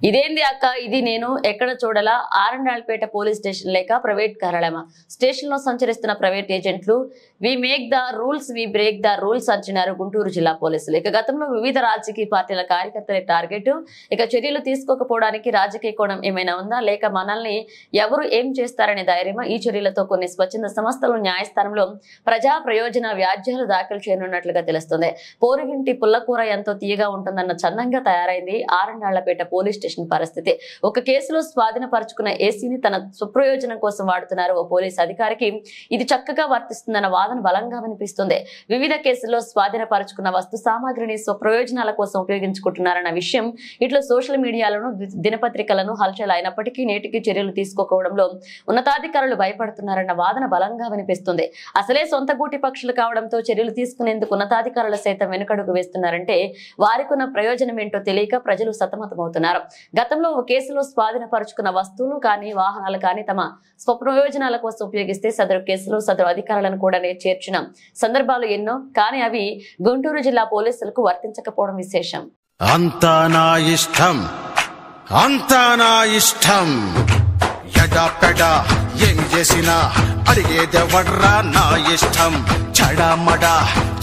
ఇదేంది అక్క ఇది నేను ఎక్కడ చూడలా ఆరండాల్పేట పోలీస్ స్టేషన్ లేక ప్రైవేట్ కార్యాలయమా స్టేషన్ లో సంచరిస్తున్న ప్రైవేట్ ఏజెంట్లు we make the rules we break the rules అంటున్నారు గుంటూరు జిల్లా పోలీసులు. ఇక గతంలో వివిధ రాజకీయ పార్టీల కార్యకర్తల టార్గెట్ ఇక చర్యలు తీసుకోకపోవడానికి రాజకీయ కోణం ఏమైనా ఉందా లేక మనల్ని ఎవరు ఏం చేస్తారనే ధైర్యమా? ఈ చర్యలతో కొన్ని స్వచ్ఛంద సంస్థలు న్యాయస్థానంలో ప్రజా ప్రయోజన వ్యాజ్యాలు దాఖలు చేయనున్నట్లుగా తెలుస్తుంది. పోరుగింటి పుల్లకూర ఎంతో తీయగా ఉంటుందన్న చందంగా తయారైంది ఆరండాళ్లపేట పోలీస్ స్టేషన్ పరిస్థితి. ఒక కేసులో స్వాధీనపరుచుకున్న ఏసీని తన స్వప్రయోజనం కోసం వాడుతున్నారు ఓ పోలీస్ అధికారికి. ఇది చక్కగా వర్తిస్తుందన్న వాదన బలంగా వినిపిస్తుంది. వివిధ కేసుల్లో స్వాధీనపరుచుకున్న వస్తు సామాగ్రిని స్వప్రయోజనాల కోసం ఉపయోగించుకుంటున్నారన్న విషయం ఇట్లా సోషల్ మీడియాలను దినపత్రికలను హల్చల్ అయినప్పటికీ నేటికి చర్యలు తీసుకోకపోవడంలో ఉన్నతాధికారులు భయపడుతున్నారన్న వాదన బలంగా వినిపిస్తుంది. అసలే సొంత గూటి పక్షులు కావడంతో చర్యలు తీసుకునేందుకు ఉన్నతాధికారులు సైతం వెనుకడుగు వేస్తున్నారంటే వారికున్న ప్రయోజనం ఏంటో తెలియక ప్రజలు సతమతమవుతున్నారు. గతంలో ఓ కేసులో స్వాధీనపరుచుకున్న వస్తువులు కానీ వాహనాలు కానీ తమ స్వప్రయోజనాల కోసం ఉపయోగిస్తే సదరు కేసులో సదరు అధికారులను కూడా చేర్చిన సందర్భాలు ఎన్నో. కానీ అవి గుంటూరు జిల్లా పోలీసులకు వర్తించకపోవడం విశేషం. అంతా నా ఇష్టం, అంతా నా ఇష్టం, ఎడాపెడా ఏం చేసినా అడిగేదెవడ్రా నా ఇష్టం, చడామడా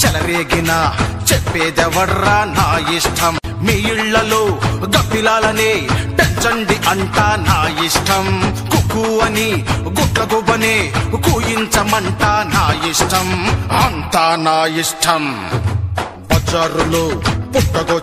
చెలరేగినా చెప్పేదెవడ్రా నా ఇష్టం, మీ ఇళ్లలో గబ్బిలాలనే పెంచండి అంటా నా ఇష్టం, కుక్కు అని గుట్ల గుబనే కూయించమంటా నా ఇష్టం, అంతా నా ఇష్టం, బజారులో పుట్టగొ